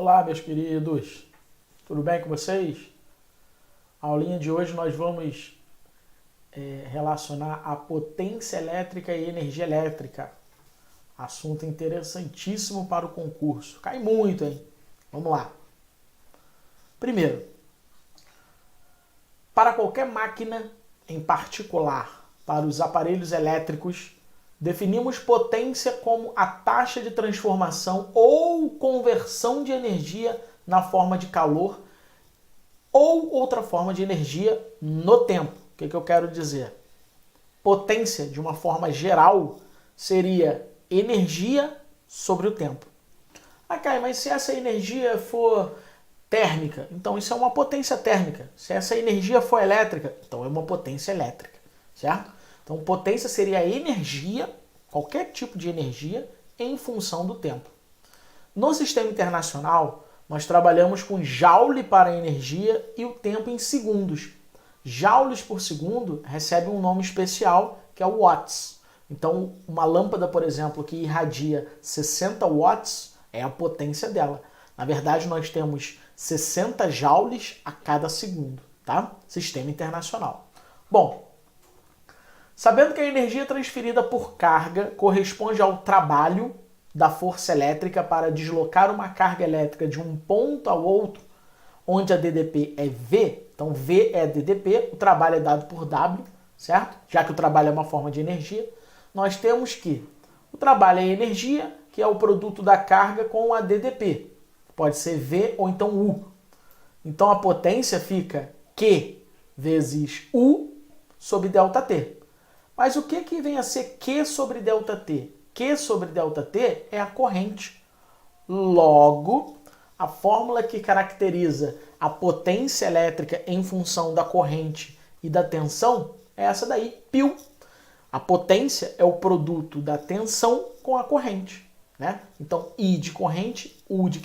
Olá, meus queridos, tudo bem com vocês? A aulinha de hoje nós vamos relacionar a potência elétrica e energia elétrica. Assunto interessantíssimo para o concurso. Cai muito, hein? Vamos lá. Primeiro, para qualquer máquina, em particular para os aparelhos elétricos, definimos potência como a taxa de transformação ou conversão de energia na forma de calor ou outra forma de energia no tempo. O que eu quero dizer? Potência, de uma forma geral, seria energia sobre o tempo. Ah, Caio, mas se essa energia for térmica, então isso é uma potência térmica. Se essa energia for elétrica, então é uma potência elétrica, certo? Então potência seria a energia, qualquer tipo de energia, em função do tempo. No sistema internacional, nós trabalhamos com joule para a energia e o tempo em segundos. Joules por segundo recebe um nome especial, que é o watts. Então, uma lâmpada, por exemplo, que irradia 60 watts é a potência dela. Na verdade, nós temos 60 joules a cada segundo, tá? Sistema internacional. Bom, sabendo que a energia transferida por carga corresponde ao trabalho da força elétrica para deslocar uma carga elétrica de um ponto ao outro, onde a DDP é V, então V é DDP, o trabalho é dado por W, certo? Já que o trabalho é uma forma de energia, nós temos que o trabalho é energia, que é o produto da carga com a DDP. Pode ser V ou então U. Então a potência fica Q vezes U sobre ΔT. Mas o que vem a ser Q sobre ΔT? Q sobre ΔT é a corrente. Logo, a fórmula que caracteriza a potência elétrica em função da corrente e da tensão é essa daí, π. A potência é o produto da tensão com a corrente, né? Então, I de corrente, U de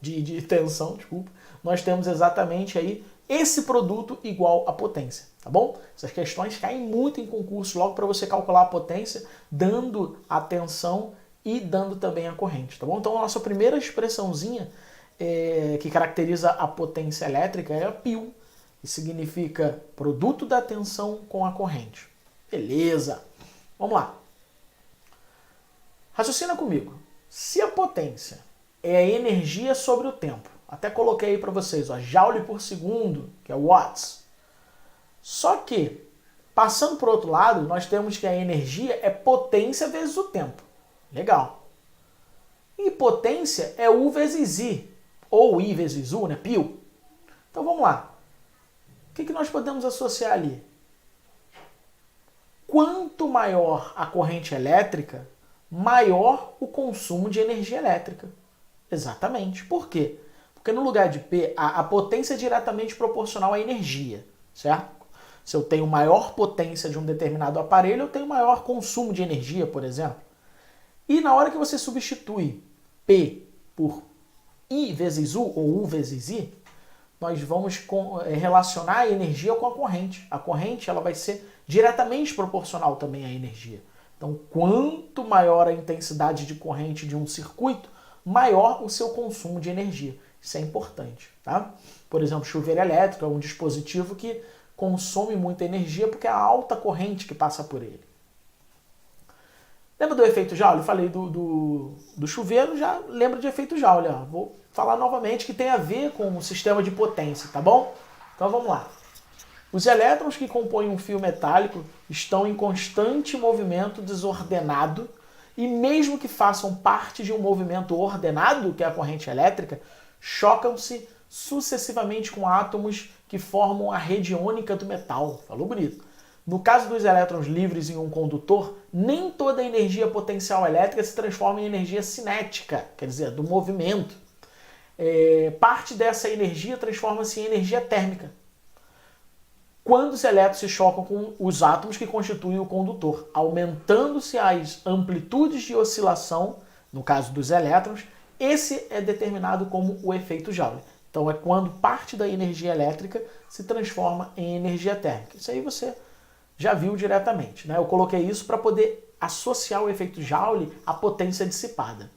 de tensão, desculpa. Nós temos exatamente aí esse produto igual à potência, tá bom? Essas questões caem muito em concurso logo para você calcular a potência, dando a tensão e dando também a corrente, tá bom? Então, a nossa primeira expressãozinha que caracteriza a potência elétrica é a π, que significa produto da tensão com a corrente. Beleza. Vamos lá. Raciocina comigo. Se a potência é a energia sobre o tempo, até coloquei aí para vocês, ó, joule por segundo, que é watts. Só que, passando por outro lado, nós temos que a energia é potência vezes o tempo. Legal. E potência é U vezes I, ou I vezes U, né? π. Então vamos lá. O que nós podemos associar ali? Quanto maior a corrente elétrica, maior o consumo de energia elétrica. Exatamente. Por quê? Porque no lugar de P, a potência é diretamente proporcional à energia, certo? Se eu tenho maior potência de um determinado aparelho, eu tenho maior consumo de energia, por exemplo. E na hora que você substitui P por I vezes U ou U vezes I, nós vamos relacionar a energia com a corrente. A corrente ela vai ser diretamente proporcional também à energia. Então, quanto maior a intensidade de corrente de um circuito, maior o seu consumo de energia. Isso é importante, tá? Por exemplo, chuveiro elétrico é um dispositivo que consome muita energia porque é a alta corrente que passa por ele. Lembra do efeito Joule? Eu falei do chuveiro, já lembra de efeito Joule. Ó. Vou falar novamente que tem a ver com o sistema de potência, tá bom? Então vamos lá. Os elétrons que compõem um fio metálico estão em constante movimento desordenado e mesmo que façam parte de um movimento ordenado, que é a corrente elétrica, chocam-se sucessivamente com átomos que formam a rede iônica do metal. Falou bonito. No caso dos elétrons livres em um condutor, nem toda a energia potencial elétrica se transforma em energia cinética, quer dizer, do movimento. Parte dessa energia transforma-se em energia térmica, quando os elétrons se chocam com os átomos que constituem o condutor, aumentando-se as amplitudes de oscilação, no caso dos elétrons, esse é determinado como o efeito Joule. Então é quando parte da energia elétrica se transforma em energia térmica. Isso aí você já viu diretamente, né? Eu coloquei isso para poder associar o efeito Joule à potência dissipada.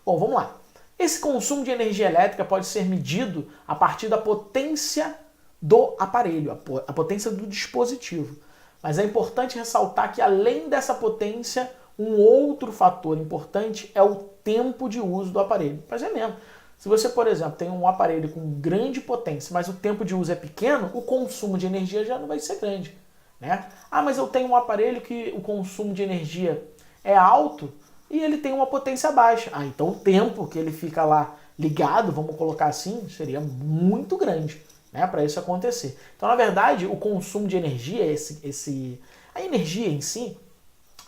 Bom, vamos lá. Esse consumo de energia elétrica pode ser medido a partir da potência do aparelho, a potência do dispositivo. Mas é importante ressaltar que, além dessa potência, um outro fator importante é o tempo de uso do aparelho. Mas é mesmo. Se você, por exemplo, tem um aparelho com grande potência, mas o tempo de uso é pequeno, o consumo de energia já não vai ser grande, né? Ah, mas eu tenho um aparelho que o consumo de energia é alto e ele tem uma potência baixa. Ah, então o tempo que ele fica lá ligado, vamos colocar assim, seria muito grande, né, para isso acontecer. Então, na verdade, o consumo de energia, a energia em si,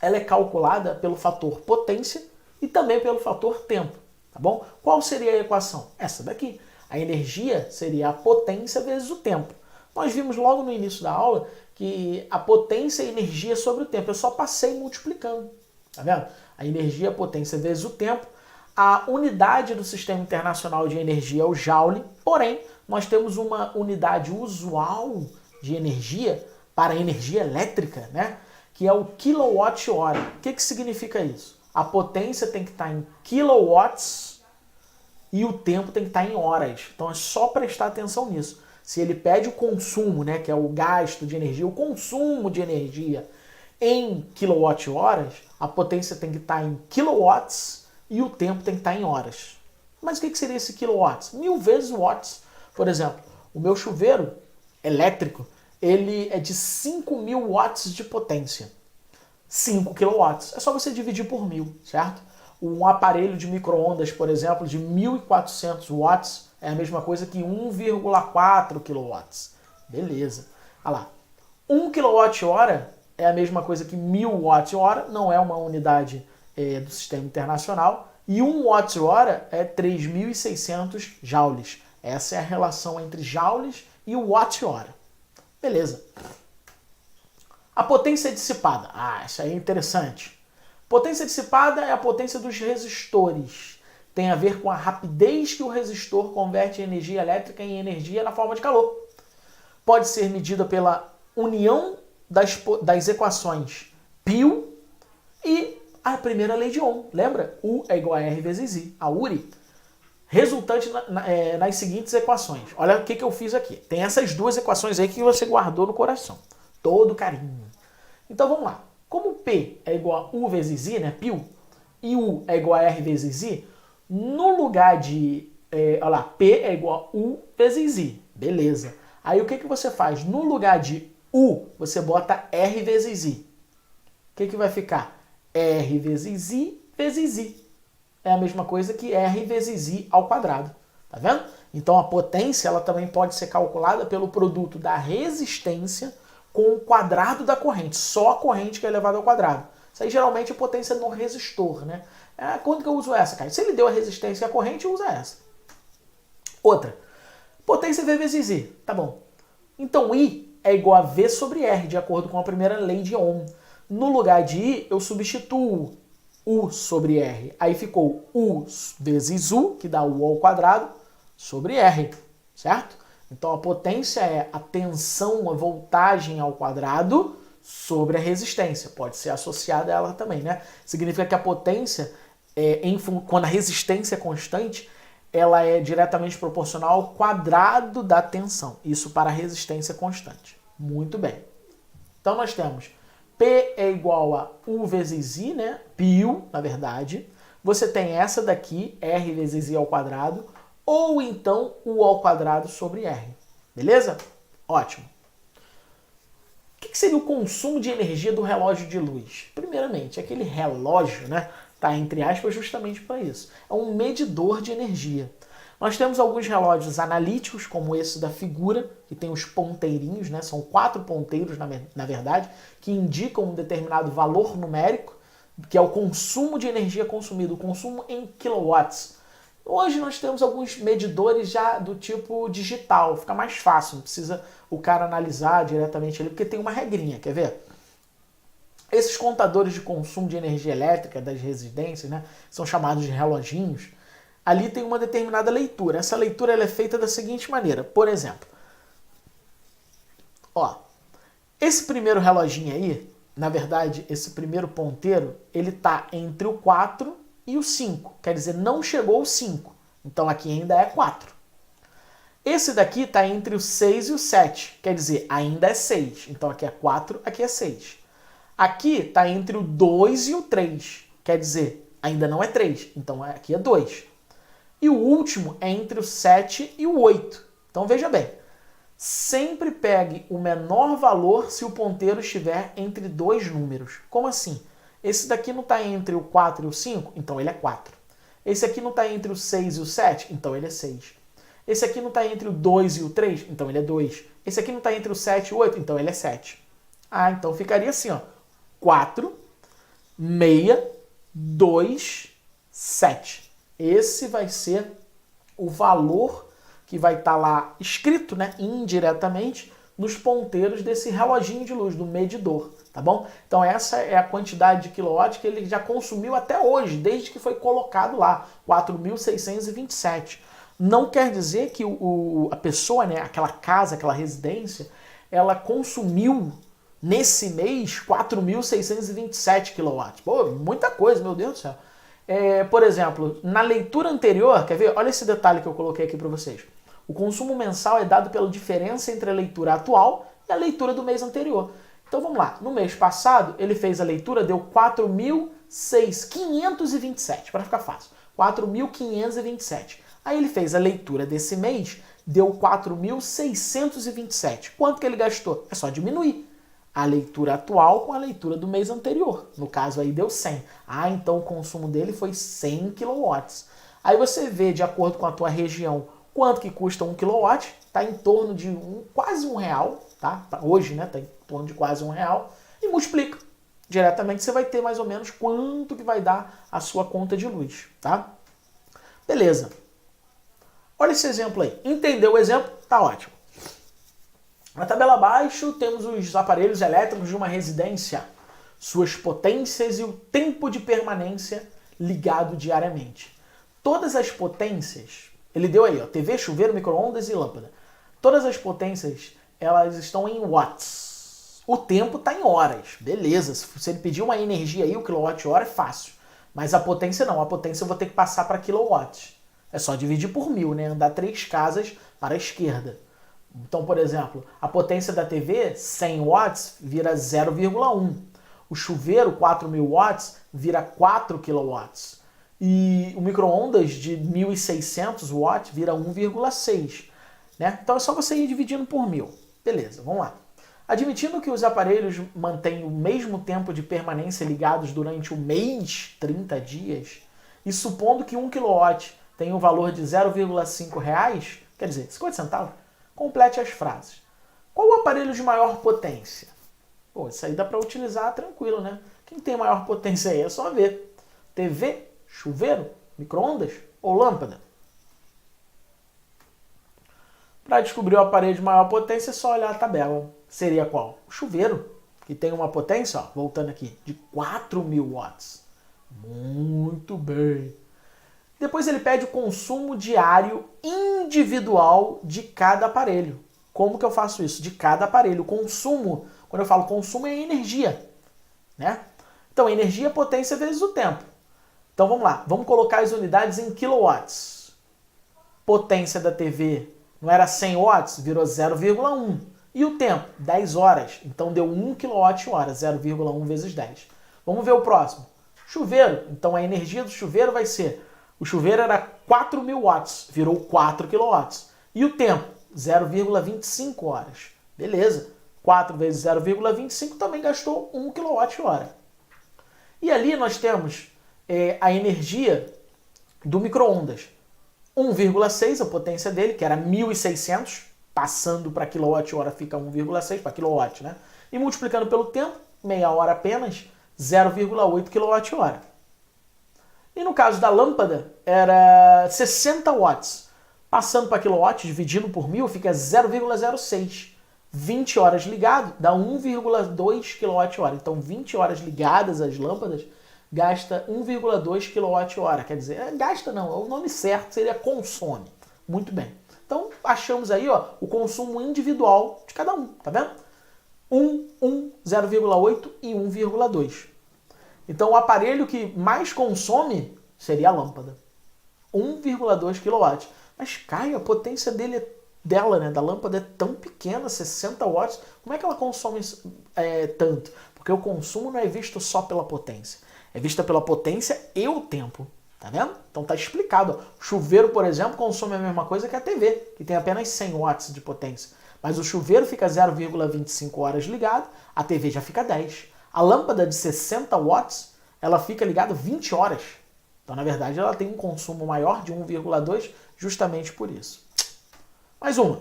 ela é calculada pelo fator potência e também pelo fator tempo, tá bom? Qual seria a equação? Essa daqui. A energia seria a potência vezes o tempo. Nós vimos logo no início da aula que a potência é a energia sobre o tempo. Eu só passei multiplicando, tá vendo? A energia, a potência vezes o tempo. A unidade do Sistema Internacional de Energia é o Joule, porém, nós temos uma unidade usual de energia para a energia elétrica, né? Que é o quilowatt-hora. O que significa isso? A potência tem que estar em quilowatts e o tempo tem que estar em horas. Então é só prestar atenção nisso. Se ele pede o consumo, né, que é o gasto de energia, o consumo de energia em quilowatt-horas, a potência tem que estar em quilowatts e o tempo tem que estar em horas. Mas o que seria esse quilowatts? 1000 vezes watts. Por exemplo, o meu chuveiro elétrico, ele é de 5.000 watts de potência. 5 kW. É só você dividir por 1000, certo? Um aparelho de micro-ondas, por exemplo, de 1.400 watts é a mesma coisa que 1,4 kW. Beleza. Olha lá. 1 kWh é a mesma coisa que 1000 Wh, não é uma unidade do Sistema Internacional, e 1 Wh é 3.600 joules. Essa é a relação entre joules e o watt-hora. Beleza. A potência dissipada. Ah, isso aí é interessante. Potência dissipada é a potência dos resistores. Tem a ver com a rapidez que o resistor converte energia elétrica em energia na forma de calor. Pode ser medida pela união das equações Peele e a primeira lei de Ohm. Lembra? U é igual a R vezes I. A URI. Resultante nas seguintes equações. Olha o que eu fiz aqui. Tem essas duas equações aí que você guardou no coração. Todo carinho. Então vamos lá. Como P é igual a U vezes I, né? Peele, e U é igual a R vezes I, no lugar de... olha lá, P é igual a U vezes I. Beleza. Aí o que você faz? No lugar de U, você bota R vezes I. O que vai ficar? R vezes I vezes I. É a mesma coisa que R vezes I ao quadrado. Tá vendo? Então a potência ela também pode ser calculada pelo produto da resistência com o quadrado da corrente. Só a corrente que é elevada ao quadrado. Isso aí geralmente é potência no resistor, né? Quando que eu uso essa, cara? Se ele deu a resistência e a corrente, usa essa. Outra. Potência V vezes I. Tá bom. Então I é igual a V sobre R, de acordo com a primeira lei de Ohm. No lugar de I, eu substituo U sobre R. Aí ficou U vezes U, que dá U ao quadrado, sobre R, certo? Então a potência é a tensão, a voltagem ao quadrado sobre a resistência. Pode ser associada a ela também, né? Significa que a potência, quando a resistência é constante, ela é diretamente proporcional ao quadrado da tensão. Isso para a resistência constante. Muito bem. Então nós temos P é igual a U vezes I, né? Peele, na verdade. Você tem essa daqui, R vezes I ao quadrado, ou então U ao quadrado sobre R. Beleza? Ótimo. O que seria o consumo de energia do relógio de luz? Primeiramente, aquele relógio, né? Tá entre aspas justamente para isso. É um medidor de energia. Nós temos alguns relógios analíticos, como esse da figura, que tem os ponteirinhos, né? São 4 ponteiros, na verdade, que indicam um determinado valor numérico, que é o consumo de energia consumido, o consumo em quilowatts. Hoje nós temos alguns medidores já do tipo digital, fica mais fácil, não precisa o cara analisar diretamente ali, porque tem uma regrinha, quer ver? Esses contadores de consumo de energia elétrica das residências, né, são chamados de reloginhos. Ali tem uma determinada leitura. Essa leitura ela é feita da seguinte maneira. Por exemplo, ó, esse primeiro reloginho aí, na verdade, esse primeiro ponteiro, ele está entre o 4 e o 5. Quer dizer, não chegou ao 5. Então aqui ainda é 4. Esse daqui está entre o 6 e o 7, quer dizer, ainda é 6. Então aqui é 4, aqui é 6. Aqui está entre o 2 e o 3, quer dizer, ainda não é 3, então aqui é 2. E o último é entre o 7 e o 8. Então veja bem, sempre pegue o menor valor se o ponteiro estiver entre dois números. Como assim? Esse daqui não está entre o 4 e o 5, então ele é 4. Esse aqui não está entre o 6 e o 7, então ele é 6. Esse aqui não está entre o 2 e o 3, então ele é 2. Esse aqui não está entre o 7 e o 8, então ele é 7. Ah, então ficaria assim, ó. 4, 6, 2, 7. Esse vai ser o valor que vai estar lá escrito, né, indiretamente, nos ponteiros desse reloginho de luz, do medidor, tá bom? Então essa é a quantidade de quilowatt que ele já consumiu até hoje, desde que foi colocado lá, 4.627. Não quer dizer que a pessoa, né, aquela casa, aquela residência, ela consumiu nesse mês 4.627 kW. Pô, muita coisa, meu Deus do céu. Por exemplo, na leitura anterior, quer ver? Olha esse detalhe que eu coloquei aqui para vocês. O consumo mensal é dado pela diferença entre a leitura atual e a leitura do mês anterior. Então vamos lá. No mês passado, ele fez a leitura, deu 4.527, para ficar fácil. 4.527. Aí ele fez a leitura desse mês, deu 4.627. Quanto que ele gastou? É só diminuir a leitura atual com a leitura do mês anterior. No caso aí deu 100. Ah, então o consumo dele foi 100 kW. Aí você vê, de acordo com a tua região, quanto que custa 1 kW. Está em torno de quase R$1, tá? Hoje, né? Está em torno de quase R$1. E multiplica. Diretamente você vai ter mais ou menos quanto que vai dar a sua conta de luz, tá? Beleza. Olha esse exemplo aí. Entendeu o exemplo? Tá ótimo. Na tabela abaixo temos os aparelhos elétricos de uma residência, suas potências e o tempo de permanência ligado diariamente. Todas as potências, ele deu aí, ó, TV, chuveiro, micro-ondas e lâmpada. Todas as potências, elas estão em watts. O tempo está em horas, beleza. Se ele pedir uma energia aí, o quilowatt-hora é fácil. Mas a potência não, a potência eu vou ter que passar para quilowatts. É só dividir por 1000, né? Andar 3 casas para a esquerda. Então, por exemplo, a potência da TV, 100 watts, vira 0,1. O chuveiro, 4.000 watts, vira 4 kilowatts. E o micro-ondas de 1.600 watts vira 1,6. Né? Então é só você ir dividindo por 1000. Beleza, vamos lá. Admitindo que os aparelhos mantêm o mesmo tempo de permanência ligados durante o mês, 30 dias, e supondo que 1 kW tem um valor de R$0,5, quer dizer, 50 centavos, complete as frases. Qual o aparelho de maior potência? Pô, isso aí dá para utilizar tranquilo, né? Quem tem maior potência aí é só ver. TV, chuveiro, micro-ondas ou lâmpada? Para descobrir o aparelho de maior potência é só olhar a tabela. Seria qual? O chuveiro, que tem uma potência, ó, voltando aqui, de 4.000 watts. Muito bem. Depois ele pede o consumo diário individual de cada aparelho. Como que eu faço isso? De cada aparelho. O consumo, quando eu falo consumo, é energia, né? Então, energia é potência vezes o tempo. Então, vamos lá. Vamos colocar as unidades em kilowatts. Potência da TV não era 100 watts? Virou 0,1. E o tempo? 10 horas. Então, deu 1 kWh, 0,1 vezes 10. Vamos ver o próximo. Chuveiro. Então, a energia do chuveiro vai ser... O chuveiro era 4.000 watts, virou 4 kW. E o tempo? 0,25 horas. Beleza. 4 vezes 0,25 também gastou 1 kWh. E ali nós temos a energia do micro-ondas. 1,6 a potência dele, que era 1.600, passando para kWh fica 1,6 para kW, né? E multiplicando pelo tempo, meia hora apenas, 0,8 kWh. E no caso da lâmpada, era 60 watts. Passando para quilowatt, dividindo por 1000, fica 0,06. 20 horas ligado, dá 1,2 kWh. Então, 20 horas ligadas as lâmpadas, gasta 1,2 kWh. Quer dizer, gasta não, o nome certo seria consome. Muito bem. Então, achamos aí ó, o consumo individual de cada um, tá vendo? 0,8 e 1,2. Então, o aparelho que mais consome seria a lâmpada. 1,2 kW. Mas, Caio, a potência dela, né, da lâmpada é tão pequena, 60 watts, como é que ela consome tanto? Porque o consumo não é visto só pela potência, é vista pela potência e o tempo, tá vendo? Então tá explicado. O chuveiro, por exemplo, consome a mesma coisa que a TV, que tem apenas 100 watts de potência. Mas o chuveiro fica 0,25 horas ligado, a TV já fica 10. A lâmpada de 60 watts, ela fica ligada 20 horas. Então, na verdade, ela tem um consumo maior de 1,2 justamente por isso. Mais uma.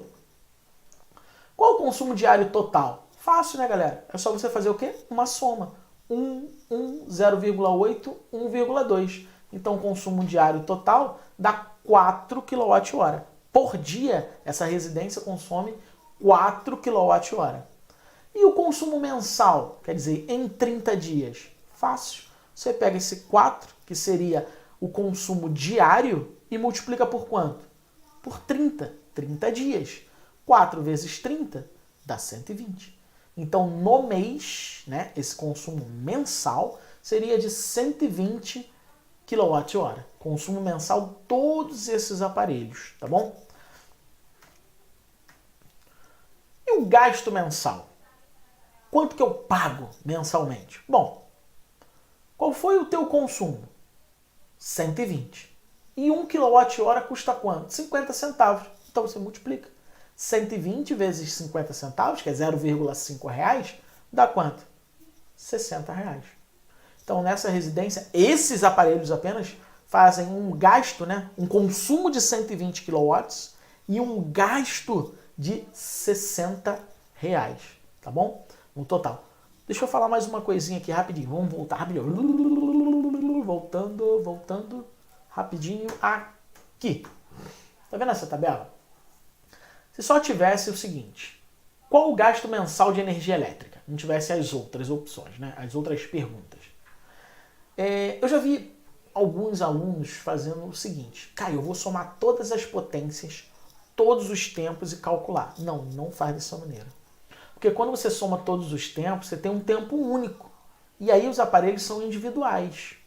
Qual o consumo diário total? Fácil, né, galera? É só você fazer o quê? Uma soma. 0,8, 1,2. Então, o consumo diário total dá 4 kWh. Por dia, essa residência consome 4 kWh. E o consumo mensal? Quer dizer, em 30 dias? Fácil. Você pega esse 4, que seria o consumo diário, e multiplica por quanto? Por 30. 30 dias. 4 vezes 30 dá 120. Então, no mês, né, esse consumo mensal seria de 120 kWh. Consumo mensal todos esses aparelhos, tá bom? E o gasto mensal? Quanto que eu pago mensalmente? Bom, qual foi o teu consumo? 120. E 1 kWh custa quanto? 50 centavos. Então você multiplica. 120 vezes 50 centavos, que é 0,5 reais, dá quanto? 60 reais. Então nessa residência, esses aparelhos apenas fazem um gasto, né? Um consumo de 120 kW e um gasto de 60 reais. Tá bom? No total. Deixa eu falar mais uma coisinha aqui rapidinho. Vamos voltar rapidinho. Voltando rapidinho aqui. Tá vendo essa tabela? Se só tivesse o seguinte, qual o gasto mensal de energia elétrica? Não tivesse as outras opções, né? As outras perguntas. Eu já vi alguns alunos fazendo o seguinte, Caio, eu vou somar todas as potências, todos os tempos e calcular. Não, não faz dessa maneira. Porque quando você soma todos os tempos, você tem um tempo único. E aí os aparelhos são individuais.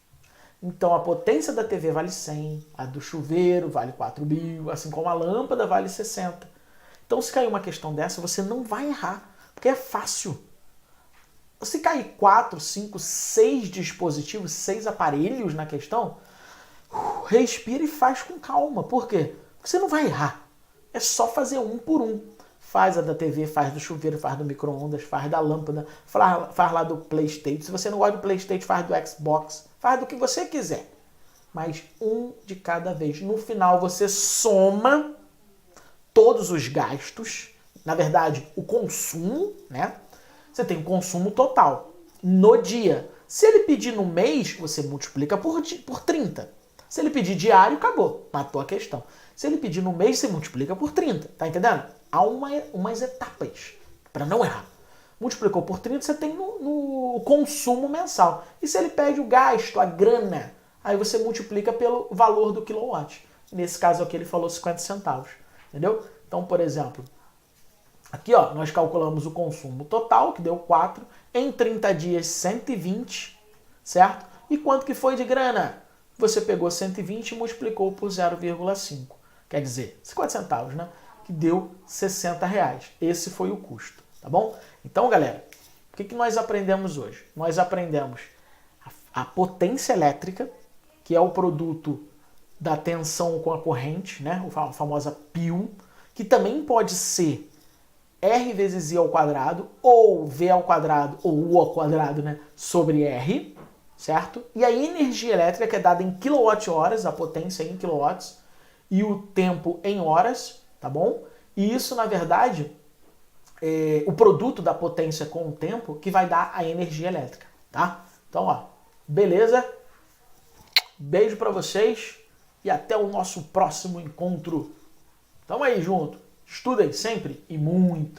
Então a potência da TV vale 100, a do chuveiro vale 4.000, assim como a lâmpada vale 60. Então se cair uma questão dessa, você não vai errar, porque é fácil. Se cair 4, 5, 6 dispositivos, 6 aparelhos na questão, respira e faz com calma. Por quê? Porque você não vai errar. É só fazer um por um. Faz a da TV, faz do chuveiro, faz do micro-ondas, faz da lâmpada, faz lá do PlayStation. Se você não gosta do PlayStation, faz do Xbox, faz do que você quiser. Mas um de cada vez. No final você soma todos os gastos, na verdade o consumo, né? Você tem o consumo total no dia. Se ele pedir no mês, você multiplica por 30. Se ele pedir diário, acabou, matou a questão. Se ele pedir no mês, você multiplica por 30, tá entendendo? Há umas etapas para não errar. Multiplicou por 30, você tem no consumo mensal. E se ele pede o gasto, a grana, aí você multiplica pelo valor do quilowatt. Nesse caso aqui ele falou 50 centavos, entendeu? Então, por exemplo, aqui ó, nós calculamos o consumo total, que deu 4, em 30 dias 120, certo? E quanto que foi de grana? Você pegou 120 e multiplicou por 0,5. Quer dizer, 50 centavos, né? Que deu 60 reais. Esse foi o custo, tá bom? Então, galera, o que nós aprendemos hoje? Nós aprendemos a potência elétrica, que é o produto da tensão com a corrente, né? A famosa pio, que também pode ser R vezes I ao quadrado, ou V ao quadrado, ou U ao quadrado, né? Sobre R, certo? E a energia elétrica, que é dada em quilowatt-horas, a potência em quilowatts, e o tempo em horas, tá bom? E isso, na verdade, é o produto da potência com o tempo que vai dar a energia elétrica, tá? Então, ó, beleza? Beijo pra vocês e até o nosso próximo encontro. Tamo aí junto. Estudem sempre e muito.